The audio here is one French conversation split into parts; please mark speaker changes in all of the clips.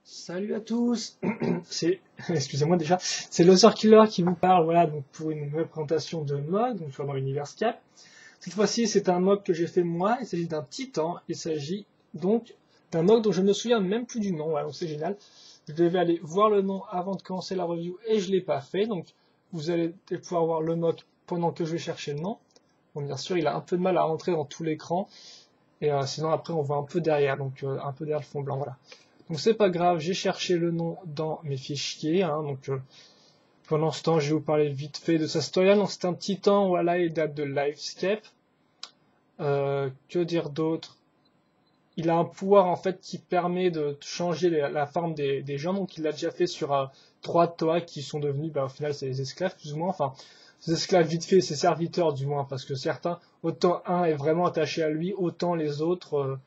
Speaker 1: Salut à tous, c'est, excusez-moi déjà, c'est Loser Killer qui vous parle, voilà, donc pour une nouvelle présentation de MOC, donc sur dans l'univers Cap. Cette fois-ci, c'est un MOC que j'ai fait moi, il s'agit d'un titan, il s'agit donc d'un MOC dont je ne me souviens même plus du nom, voilà, donc c'est génial. Je devais aller voir le nom avant de commencer la review et je l'ai pas fait, donc vous allez pouvoir voir le MOC pendant que je vais chercher le nom. Bon, bien sûr, il a un peu de mal à rentrer dans tout l'écran, et sinon après on voit un peu derrière, donc un peu derrière le fond blanc, voilà. Donc c'est pas grave, j'ai cherché le nom dans mes fichiers, hein, donc pendant ce temps je vais vous parler vite fait de sa storyline. Donc c'est un titan, voilà, il date de Livescape. Que dire d'autre? Il a un pouvoir en fait qui permet de changer la forme des gens, donc il l'a déjà fait sur 3 Toa qui sont devenus, au final c'est des esclaves plus ou moins, enfin ses esclaves vite fait, ses serviteurs du moins, parce que certains, autant un est vraiment attaché à lui, autant les autres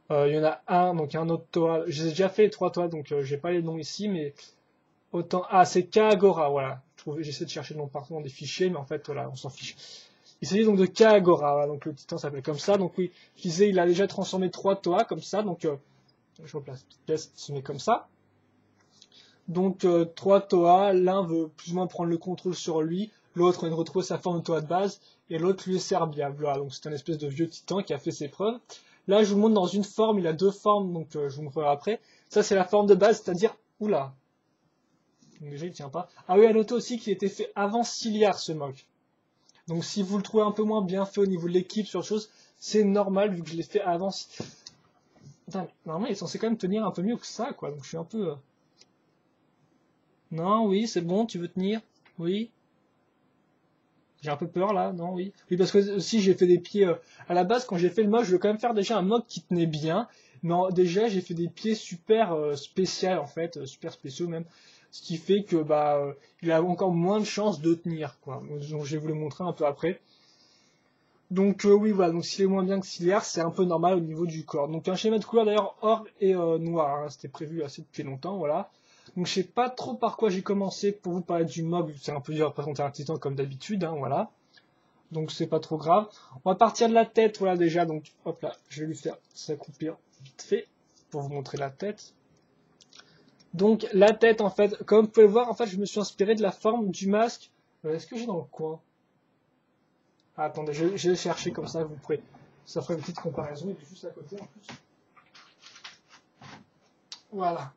Speaker 1: il y en a un, donc un autre Toa. J'ai déjà fait les 3 Toa, donc j'ai pas les noms ici, mais autant. Ah, c'est Kaagora, voilà. J'essaie de chercher le nom partout dans des fichiers, mais en fait, voilà, on s'en fiche. Il s'agit donc de Kaagora, voilà, donc le titan s'appelle comme ça. Donc oui, je disais, il a déjà transformé 3 Toa comme ça, donc je replace petite pièce, se met comme ça. Donc 3 Toa, l'un veut plus ou moins prendre le contrôle sur lui, l'autre veut retrouver sa forme de Toa de base, et l'autre lui est serviable. Voilà, donc c'est un espèce de vieux titan qui a fait ses preuves. Là, je vous montre dans une forme, il a 2 formes, donc je vous montrerai après. Ça, c'est la forme de base, c'est-à-dire, oula, donc déjà il tient pas. Ah oui, à noter aussi qu'il était fait avant Ciliar, ce mock. Donc si vous le trouvez un peu moins bien fait au niveau de l'équipe sur chose, c'est normal vu que je l'ai fait avant. Putain, normalement il est censé quand même tenir un peu mieux que ça, quoi. Donc je suis un peu. Non, oui, c'est bon, tu veux tenir? Oui. J'ai un peu peur là, non, oui. Oui, parce que aussi j'ai fait des pieds. À la base, quand j'ai fait le mock, je voulais quand même faire déjà un mock qui tenait bien. Mais déjà, j'ai fait des pieds super spéciaux en fait, super spéciaux même. Ce qui fait que il a encore moins de chances de tenir, quoi. Donc je vais vous le montrer un peu après. Donc oui, voilà, donc s'il est moins bien que ciliaire, c'est un peu normal au niveau du corps. Donc un schéma de couleur d'ailleurs or et noir, hein, c'était prévu assez depuis longtemps, voilà. Donc je sais pas trop par quoi j'ai commencé pour vous parler du mob, c'est un peu dur de représenter un titan comme d'habitude, hein, voilà. Donc c'est pas trop grave. On va partir de la tête, voilà déjà, donc hop là, je vais lui faire s'accroupir vite fait pour vous montrer la tête. Donc la tête en fait, comme vous pouvez le voir, en fait je me suis inspiré de la forme du masque. Est-ce que j'ai dans le coin? Ah, attendez, je vais chercher comme ça, vous pourrez. Ça ferait une petite comparaison, il est juste à côté en plus. Voilà.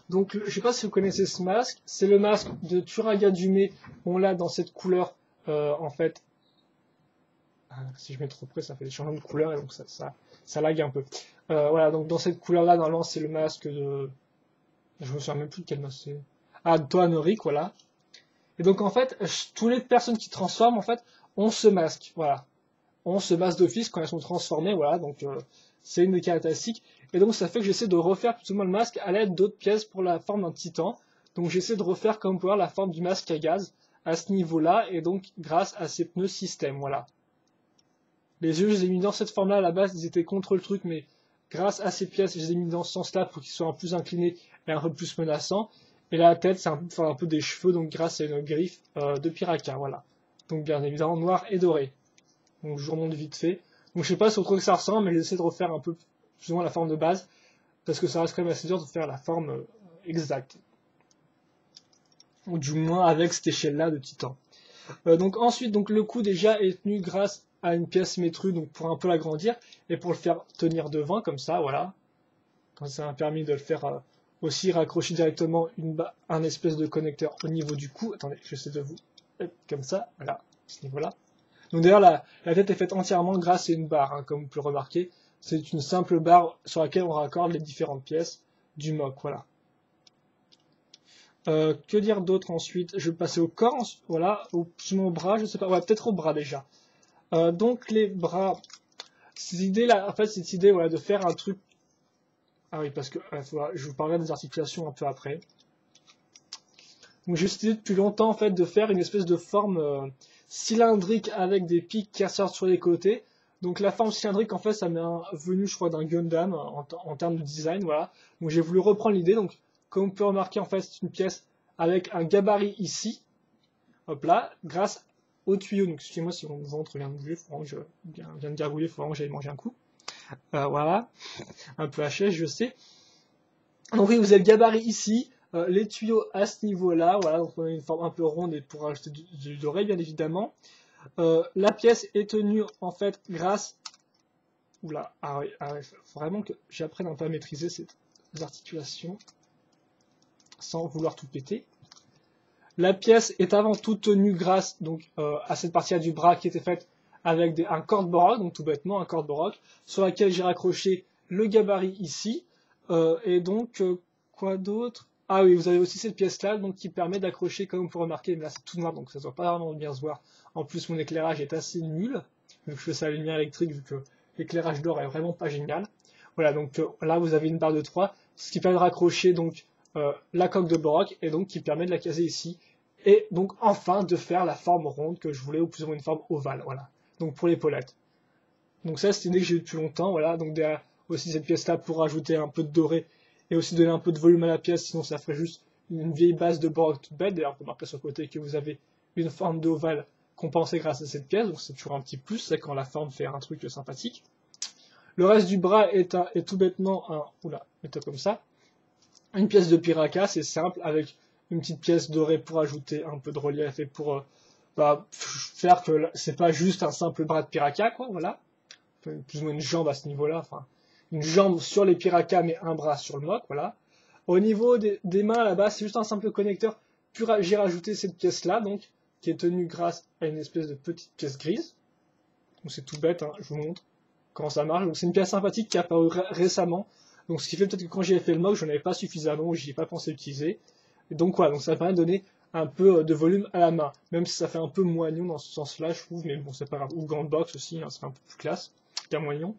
Speaker 1: Donc, je sais pas si vous connaissez ce masque, c'est le masque de Turaga Dume. On l'a dans cette couleur, en fait. Si je mets trop près, ça fait des changements de couleur et donc ça lag un peu. Voilà, donc dans cette couleur-là, normalement, c'est le masque de. Je me souviens même plus de quel masque c'est. Ah, de Toanoric, voilà. Et donc, en fait, toutes les personnes qui transforment, en fait, ont ce masque. Voilà. Ont ce masque d'office quand elles sont transformées, voilà, donc c'est une des caractéristiques. Et donc ça fait que j'essaie de refaire plus ou moins le masque à l'aide d'autres pièces pour la forme d'un titan. Donc j'essaie de refaire comme pouvoir la forme du masque à gaz à ce niveau-là, et donc grâce à ces pneus système, voilà. Les yeux, je les ai mis dans cette forme-là, à la base, ils étaient contre le truc, mais grâce à ces pièces, je les ai mis dans ce sens-là pour qu'ils soient un peu plus inclinés et un peu plus menaçants. Et la tête, c'est un peu des cheveux, donc grâce à une griffe de piraka, voilà. Donc bien évidemment noir et doré. Donc je remonte vite fait. Donc je sais pas sur trop que ça ressemble, mais j'essaie de refaire un peu plus ou moins la forme de base, parce que ça reste quand même assez dur de faire la forme exacte. Ou du moins avec cette échelle-là de titan. Donc ensuite, donc le coup déjà est tenu grâce à une pièce métrue, donc pour un peu l'agrandir, et pour le faire tenir devant, comme ça, voilà. Quand ça m'a permis de le faire aussi raccrocher directement un espèce de connecteur au niveau du cou. Attendez, j'essaie de vous... Comme ça, voilà, à ce niveau-là. Donc d'ailleurs, la tête est faite entièrement grâce à une barre, hein, comme vous pouvez le remarquer. C'est une simple barre sur laquelle on raccorde les différentes pièces du mock, voilà. Que dire d'autre ensuite? Je vais passer au corps, voilà, au bras, je sais pas, ouais, peut-être au bras déjà. Donc les bras, cette idée là, en fait, cette idée, voilà, de faire un truc. Ah oui, parce que je vous parlerai des articulations un peu après. Donc j'ai décidé depuis longtemps en fait de faire une espèce de forme cylindrique avec des pics qui ressortent sur les côtés. Donc la forme cylindrique en fait ça m'est venu je crois d'un Gundam en termes de design, voilà. Donc j'ai voulu reprendre l'idée, donc comme on peut remarquer en fait c'est une pièce avec un gabarit ici, hop là, grâce au tuyau. Donc excusez-moi si mon ventre vient de bouger, je viens de gargouiller, il faut vraiment que j'aille manger un coup. Voilà, un peu haché je sais. Donc oui, vous avez le gabarit ici, les tuyaux à ce niveau-là, voilà, donc on a une forme un peu ronde et pour rajouter du doré, bien évidemment. La pièce est tenue, en fait, grâce... Oula, faut vraiment que j'apprenne un peu à maîtriser ces articulations, sans vouloir tout péter. La pièce est avant tout tenue grâce donc à cette partie-là du bras qui était faite avec un corde-boroc, donc tout bêtement un corde-boroc, sur laquelle j'ai raccroché le gabarit ici. Et donc, quoi d'autre? Ah oui, vous avez aussi cette pièce-là donc qui permet d'accrocher, comme vous pouvez remarquer, mais là c'est tout noir, donc ça ne doit pas vraiment bien se voir. En plus, mon éclairage est assez nul, vu que je fais ça à la lumière électrique, vu que l'éclairage d'or est vraiment pas génial. Voilà, donc là vous avez une barre de 3, ce qui permet de raccrocher donc la coque de Boroc, et donc qui permet de la caser ici, et donc enfin de faire la forme ronde que je voulais, ou plus ou moins une forme ovale, voilà. Donc pour l'épaulettes. Donc ça c'est une idée que j'ai eue depuis longtemps, voilà. Donc derrière aussi cette pièce là pour rajouter un peu de doré, et aussi donner un peu de volume à la pièce, sinon ça ferait juste une vieille base de Boroc toute bête. D'ailleurs vous remarquez sur le côté que vous avez une forme d'ovale compensée grâce à cette pièce, donc c'est toujours un petit plus, c'est quand la forme fait un truc sympathique. Le reste du bras est tout bêtement comme ça. Une pièce de piraca, c'est simple, avec une petite pièce dorée pour ajouter un peu de relief et pour faire que c'est pas juste un simple bras de piraca, quoi, voilà. Plus ou moins une jambe à ce niveau-là, enfin, une jambe sur les piracas, mais un bras sur le mock, voilà. Au niveau des mains, là-bas, c'est juste un simple connecteur. J'ai rajouté cette pièce-là, donc, qui est tenue grâce à une espèce de petite pièce grise. Donc c'est tout bête, hein, je vous montre comment ça marche. Donc c'est une pièce sympathique qui a apparu récemment. Donc ce qui fait peut-être que quand j'ai fait le mock, je n'en avais pas suffisamment, ou j'y ai pas pensé utiliser. Et donc voilà, donc ça permet de donner un peu de volume à la main. Même si ça fait un peu moignon dans ce sens-là, je trouve, mais bon, c'est pas grave. Ou gant de boxe aussi, hein, ça fait un peu plus classe qu'un moignon.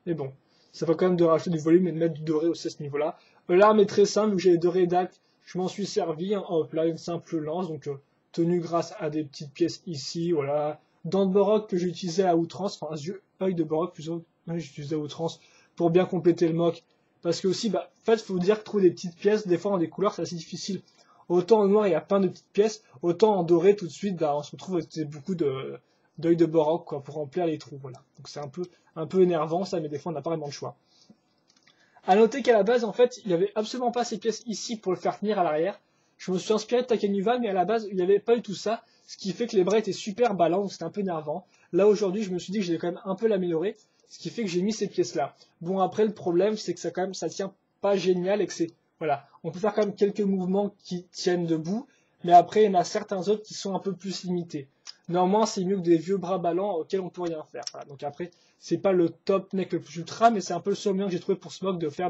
Speaker 1: Mais bon, ça va quand même de rajouter du volume et de mettre du doré aussi à ce niveau-là. L'arme est très simple, j'ai les dorés d'acte, je m'en suis servi, hein, hop là, une simple lance, donc tenue grâce à des petites pièces ici, voilà. Dents de Boroc que j'ai utilisé à outrance, enfin œil de Boroc plutôt, j'ai utilisé à outrance pour bien compléter le mock. Parce que aussi, en fait, faut dire que trouver des petites pièces, des fois en des couleurs, c'est assez difficile. Autant en noir, il y a plein de petites pièces, autant en doré, tout de suite, on se retrouve avec beaucoup d'œil de Boroc, quoi, pour remplir les trous, voilà. Donc c'est un peu énervant, ça, mais des fois, on n'a pas vraiment le choix. À noter qu'à la base, en fait, il n'y avait absolument pas ces pièces ici pour le faire tenir à l'arrière. Je me suis inspiré de Takanuva, mais à la base, il n'y avait pas eu tout ça, ce qui fait que les bras étaient super ballants, donc c'était un peu énervant. Là, aujourd'hui, je me suis dit que j'allais quand même un peu l'améliorer, ce qui fait que j'ai mis ces pièces-là. Bon, après, le problème, c'est que ça tient pas génial et que voilà. On peut faire quand même quelques mouvements qui tiennent debout, mais après, il y en a certains autres qui sont un peu plus limités. Normalement, c'est mieux que des vieux bras ballants auxquels on peut rien faire. Voilà. Donc après, c'est pas le top neck le plus ultra, mais c'est un peu le seul moyen que j'ai trouvé pour ce mock de faire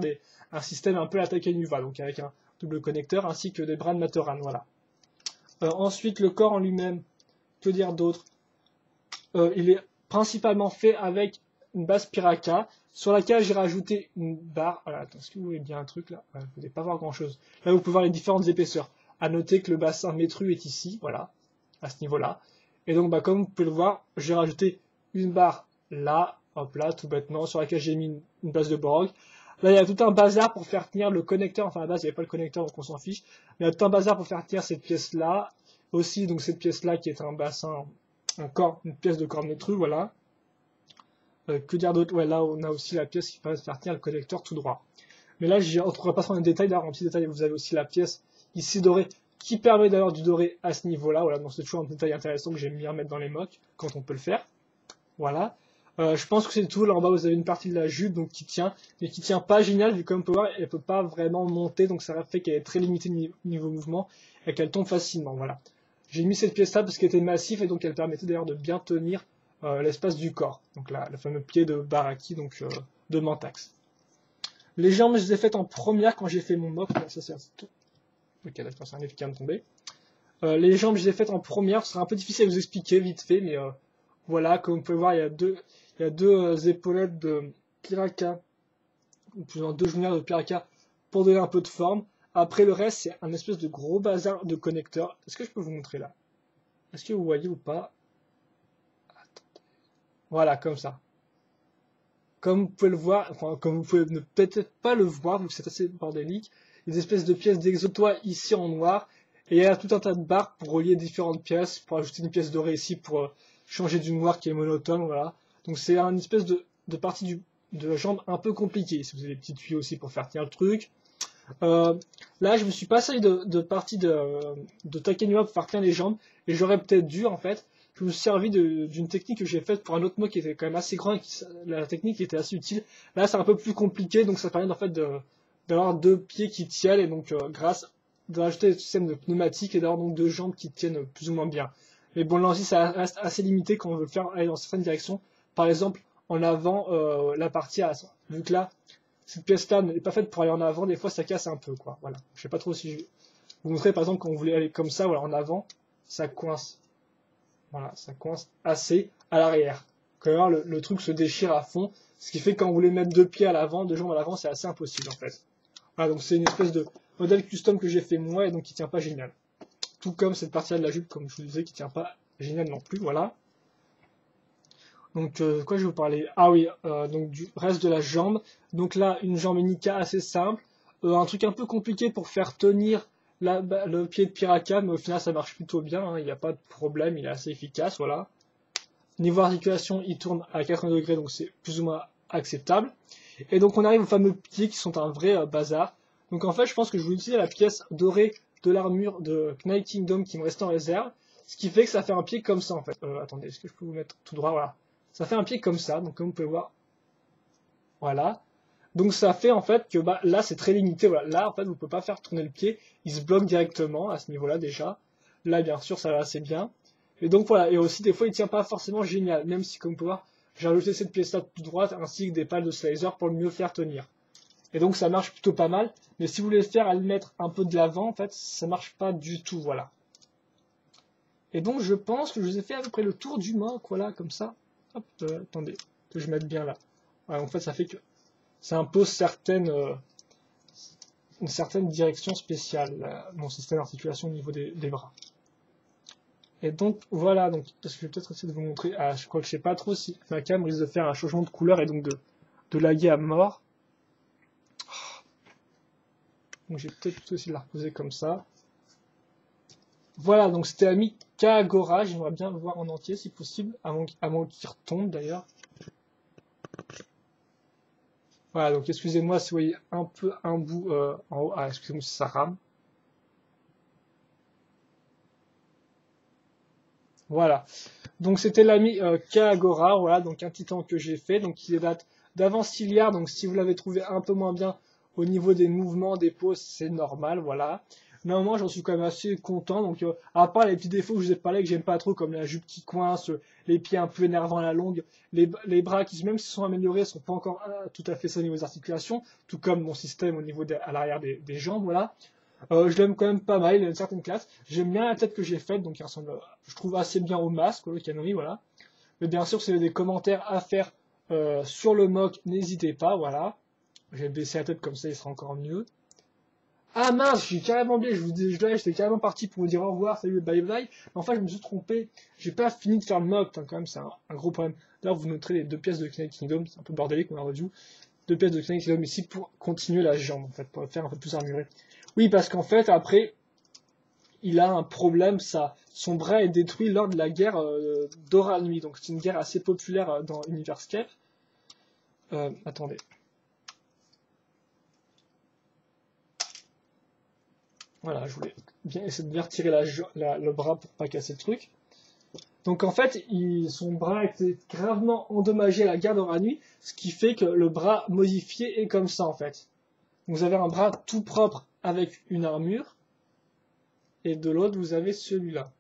Speaker 1: un système un peu à la Takanuva, donc avec un double connecteur ainsi que des bras de Matoran, voilà. Ensuite, le corps en lui-même, que dire d'autre? Il est principalement fait avec une base Piraka, sur laquelle j'ai rajouté une barre. Voilà, attends, est-ce que vous voyez bien un truc là? Vous ne pouvez pas voir grand-chose. Là, vous pouvez voir les différentes épaisseurs. À noter que le bassin métru est ici, voilà, à ce niveau-là. Et donc, comme vous pouvez le voir, j'ai rajouté une barre là, hop là, tout bêtement, sur laquelle j'ai mis une base de Borog. Là, il y a tout un bazar pour faire tenir le connecteur. Enfin, à la base, il n'y avait pas le connecteur, donc on s'en fiche. Mais il y a tout un bazar pour faire tenir cette pièce-là. Aussi, donc cette pièce-là qui est un bassin, une pièce de corps métru, voilà. Que dire d'autre? Ouais, là, on a aussi la pièce qui permet de faire tenir le connecteur tout droit. Mais là, je ne retrouverai pas trop dans les détails. D'ailleurs, en petit détail, vous avez aussi la pièce ici dorée qui permet d'avoir du doré à ce niveau-là. Voilà, donc c'est toujours un détail intéressant que j'aime bien mettre dans les mocks quand on peut le faire. Voilà. Je pense que c'est tout. Là en bas, vous avez une partie de la jupe donc qui tient, mais qui tient pas génial vu comme on peut voir, elle peut pas vraiment monter, donc ça fait qu'elle est très limitée niveau mouvement et qu'elle tombe facilement. Voilà. J'ai mis cette pièce-là parce qu'elle était massive et donc elle permettait d'ailleurs de bien tenir l'espace du corps. Donc là, le fameux pied de Baraki, donc de Mantax. Les jambes, je les ai faites en première quand j'ai fait mon mock. Ça c'est tout. Ok, d'accord, c'est un effet qui vient de tomber. Les jambes, je les ai faites en première. Ce sera un peu difficile à vous expliquer vite fait, mais voilà, comme vous pouvez voir, il y a deux épaulettes de Piraka, ou plus ou moins 2 genouillères de Piraka pour donner un peu de forme. Après, le reste, c'est un espèce de gros bazar de connecteurs. Est-ce que je peux vous montrer là? Est-ce que vous voyez ou pas? Attendez. Voilà, comme ça. Comme vous pouvez le voir, enfin, comme vous pouvez ne peut-être pas le voir, vu que c'est assez bordélique, il y a des espèces de pièces d'exotois ici en noir, et il y a tout un tas de barres pour relier différentes pièces, pour ajouter une pièce dorée ici pour changer du noir qui est monotone, voilà. Donc c'est une espèce de partie de la jambe un peu compliquée. Si vous avez des petits tuyaux aussi pour faire tenir le truc. Là, je me suis passé de partie de Takenuma pour faire plein les jambes, et j'aurais peut-être dû, en fait, je me suis servi d'une technique que j'ai faite pour un autre mot qui était quand même assez grand, et la technique était assez utile. Là, c'est un peu plus compliqué, donc ça permet en fait d'avoir deux pieds qui tiennent, et donc grâce de rajouter le système de pneumatique et d'avoir donc deux jambes qui tiennent plus ou moins bien. Mais bon, là aussi, ça reste assez limité quand on veut le faire aller dans certaines directions. Par exemple, en avant, la partie A, vu que là, cette pièce-là n'est pas faite pour aller en avant, des fois ça casse un peu, quoi. Voilà. Je sais pas trop si je vais vous montrer, par exemple, quand vous voulez aller comme ça, voilà, en avant, ça coince. Voilà, ça coince assez à l'arrière. Quand même, le truc se déchire à fond, ce qui fait que quand vous voulez mettre deux pieds à l'avant, deux jambes à l'avant, c'est assez impossible, en fait. Voilà, donc c'est une espèce de modèle custom que j'ai fait moi, et donc qui tient pas génial. Tout comme cette partie-là de la jupe, comme je vous disais, qui tient pas génial non plus, voilà. Donc, quoi je vais vous parler? Ah oui, donc du reste de la jambe. Donc là, une jambe Nika assez simple. Un truc un peu compliqué pour faire tenir le pied de Piraka, mais au final, ça marche plutôt bien. Hein, il n'y a pas de problème, il est assez efficace, voilà. Niveau articulation, il tourne à 80 degrés, donc c'est plus ou moins acceptable. Et donc, on arrive aux fameux pieds qui sont un vrai bazar. Donc, en fait, je pense que je vais utiliser la pièce dorée de l'armure de Knight Kingdom qui me reste en réserve. Ce qui fait que ça fait un pied comme ça, en fait. Attendez, est-ce que je peux vous mettre tout droit? Voilà. Ça fait un pied comme ça, donc comme vous pouvez voir, voilà. Donc ça fait en fait que là c'est très limité, voilà. Là en fait vous ne pouvez pas faire tourner le pied, il se bloque directement à ce niveau-là déjà. Là bien sûr ça va assez bien. Et donc voilà, et aussi des fois il tient pas forcément génial, même si comme vous pouvez voir, j'ai rajouté cette pièce-là toute droite ainsi que des pales de slicer pour le mieux faire tenir. Et donc ça marche plutôt pas mal, mais si vous voulez le faire à le mettre un peu de l'avant, en fait ça marche pas du tout, voilà. Et donc je pense que je vous ai fait à peu près le tour du mock, voilà, comme ça. Hop, attendez, que je mette bien là. Ouais, en fait, ça fait que ça impose une certaine direction spéciale, mon système d'articulation au niveau des bras. Et donc, voilà, donc, parce que je vais peut-être essayer de vous montrer, je crois que je sais pas trop si ma cam risque de faire un changement de couleur et donc de laguer à mort. Donc, j'ai peut-être plutôt essayer de la reposer comme ça. Voilà, donc c'était ami Kagora, j'aimerais bien le voir en entier si possible, à moins qu'il retombe d'ailleurs. Voilà, donc excusez-moi si vous voyez un peu un bout en haut. Ah, excusez-moi si ça rame. Voilà. Donc c'était l'ami Kagora, voilà, donc un titan que j'ai fait, donc qui date d'avant Ciliar, donc si vous l'avez trouvé un peu moins bien au niveau des mouvements, des poses, c'est normal, voilà. Néanmoins, j'en suis quand même assez content, donc à part les petits défauts que je vous ai parlé que j'aime pas trop, comme la jupe qui coince, les pieds un peu énervants à la longue, les bras qui même s'ils sont améliorés, sont pas encore tout à fait ça au niveau des articulations, tout comme mon système au niveau à l'arrière des jambes, voilà. Je l'aime quand même pas mal, il a une certaine classe. J'aime bien la tête que j'ai faite, donc il ressemble, je trouve assez bien au masque, le canori, voilà. Mais bien sûr, si vous avez des commentaires à faire sur le mock, n'hésitez pas, voilà. Je vais baisser la tête comme ça, il sera encore mieux. Ah mince, j'ai carrément oublié, je vous dis, j'étais carrément parti pour vous dire au revoir, salut, bye bye. Mais enfin, je me suis trompé, j'ai pas fini de faire le mock, hein, quand même, c'est un gros problème. D'ailleurs, vous noterez les deux pièces de Knight Kingdom, c'est un peu bordélique, on a review. Deux pièces de Knight Kingdom ici pour continuer la jambe, en fait, pour faire un peu plus armuré. Oui, parce qu'en fait, après, il a un problème, son bras est détruit lors de la guerre d'Ora Nuit. Donc c'est une guerre assez populaire dans Universcape. Attendez. Voilà, je voulais bien essayer de bien retirer le bras pour pas casser le truc. Donc en fait, son bras était gravement endommagé à la guerre d'Ora Nuit, ce qui fait que le bras modifié est comme ça en fait. Donc, vous avez un bras tout propre avec une armure, et de l'autre vous avez celui-là.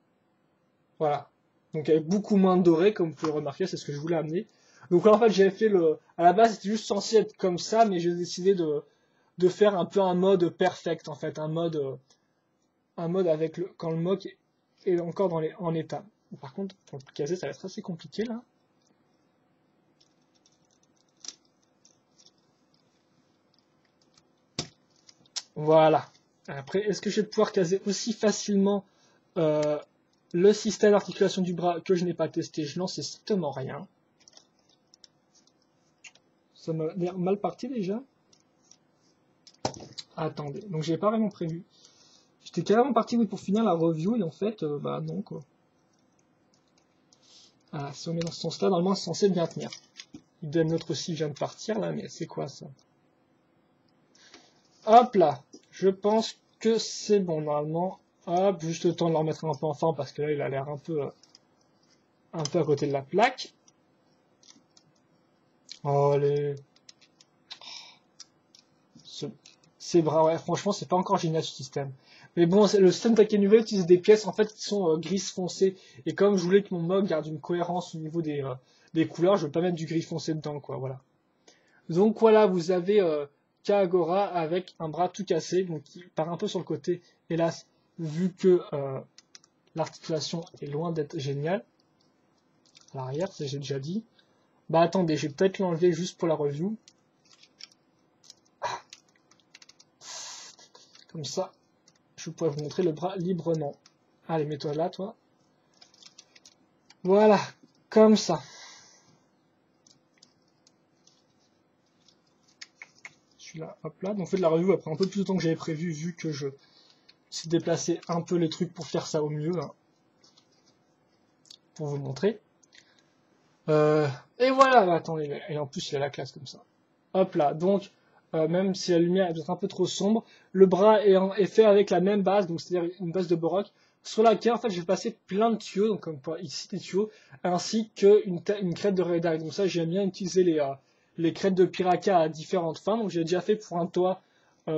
Speaker 1: Voilà. Donc avec beaucoup moins de doré, comme vous pouvez le remarquer, c'est ce que je voulais amener. Donc là, en fait, j'avais fait à la base, c'était juste censé être comme ça, mais j'ai décidé de faire un peu un mode perfect, en fait. Un mode avec quand le mock est encore en état. Par contre, pour le caser, ça va être assez compliqué, là. Voilà. Après, est-ce que je vais pouvoir caser aussi facilement le système d'articulation du bras que je n'ai pas testé? Je n'en sais strictement rien. Ça m'a l'air mal parti déjà. Attendez, donc j'ai pas vraiment prévu. J'étais carrément parti pour finir la review et en fait, bah non quoi. Ah, si on met dans ce sens-là, normalement c'est censé bien tenir. Idem, notre aussi vient de partir là, mais c'est quoi ça? Hop là. je pense que c'est bon, normalement. Hop, juste le temps de le remettre un peu en forme, parce que là, il a l'air un peu à côté de la plaque. Oh, ces bras, ouais, franchement, c'est pas encore génial ce système. Mais bon, le système Takenuve utilise des pièces en fait qui sont grises foncées. Et comme je voulais que mon mug garde une cohérence au niveau des couleurs, je veux pas mettre du gris foncé dedans, quoi, voilà. Donc voilà, vous avez Kaagora avec un bras tout cassé, donc qui part un peu sur le côté, hélas, vu que l'articulation est loin d'être géniale. À l'arrière, ça j'ai déjà dit. Bah attendez, je vais peut-être l'enlever juste pour la review. Comme ça, je pourrais vous montrer le bras librement. Allez, mets-toi là, toi. Voilà, comme ça. Celui-là, hop là. Donc, on fait de la review après un peu plus de temps que j'avais prévu, vu que je suis déplacé un peu les trucs pour faire ça au mieux. Hein, pour vous montrer. Et voilà, bah, attendez, et en plus, il a la classe comme ça. Hop là, donc, même si la lumière est peut-être un peu trop sombre, le bras est fait avec la même base, donc c'est-à-dire une base de Borok, sur laquelle, en fait, j'ai passé plein de tuyaux, donc comme ici des tuyaux, ainsi qu'une crête de Redak. Donc ça, j'aime bien utiliser les crêtes de Piraka à différentes fins, donc j'ai déjà fait pour un toit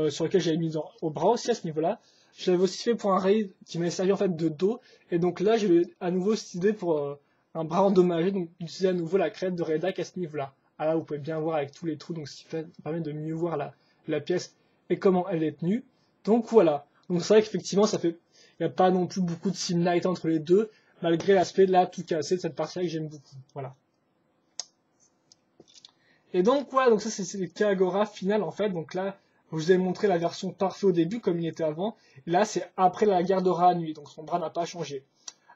Speaker 1: sur lequel j'avais mis au bras aussi à ce niveau-là. Je l'avais aussi fait pour un raid qui m'avait servi en fait de dos, et donc là, je vais à nouveau cette idée pour un bras endommagé, donc utiliser à nouveau la crête de Redak à ce niveau-là. Ah là, vous pouvez bien voir avec tous les trous, donc ce qui permet de mieux voir la pièce et comment elle est tenue. Donc voilà. Donc c'est vrai qu'effectivement, il n'y a pas non plus beaucoup de similarité entre les deux, malgré l'aspect là tout cassé de cette partie-là que j'aime beaucoup. Voilà. Et donc voilà, donc ça c'est le Kaagora final en fait. Donc là, je vous ai montré la version parfaite au début comme il était avant. Et là, c'est après la guerre de Raanui, donc son bras n'a pas changé.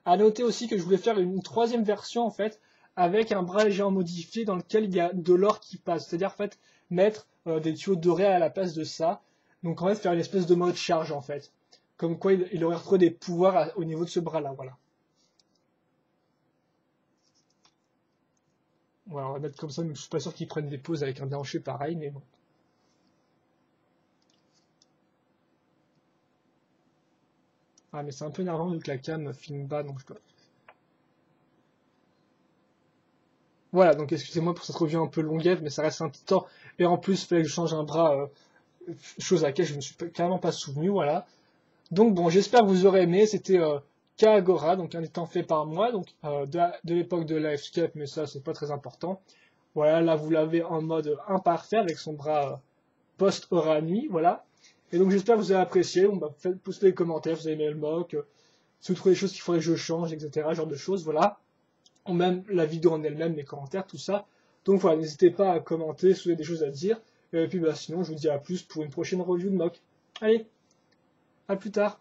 Speaker 1: À noter aussi que je voulais faire une troisième version en fait, avec un bras légèrement modifié dans lequel il y a de l'or qui passe. C'est-à-dire en fait mettre des tuyaux dorés à la place de ça. Donc en fait faire une espèce de mode charge en fait. Comme quoi il aurait retrouvé des pouvoirs au niveau de ce bras là, voilà. Voilà, on va mettre comme ça, mais je suis pas sûr qu'ils prennent des pauses avec un déhanché pareil, mais bon. Ah mais c'est un peu énervant vu que la cam filme bas, donc je dois... Voilà, donc excusez-moi pour cette review un peu longuette, mais ça reste un petit temps. Et en plus, il fallait que je change un bras, chose à laquelle je me suis carrément pas souvenu, voilà. Donc bon, j'espère que vous aurez aimé. C'était Kaagora, donc un étant fait par moi, donc de l'époque de LiveScape, mais ça c'est pas très important. Voilà, là vous l'avez en mode imparfait avec son bras post-Aura nuit, voilà. Et donc j'espère que vous avez apprécié. Bon, bah, postez les commentaires, vous avez aimé le mock, si vous trouvez des choses qu'il faudrait que je change, etc. Genre de choses, voilà. Ou même la vidéo en elle-même, les commentaires, tout ça. Donc voilà, n'hésitez pas à commenter si vous avez des choses à dire. Et puis bah, sinon, je vous dis à plus pour une prochaine review de mock. Allez, à plus tard.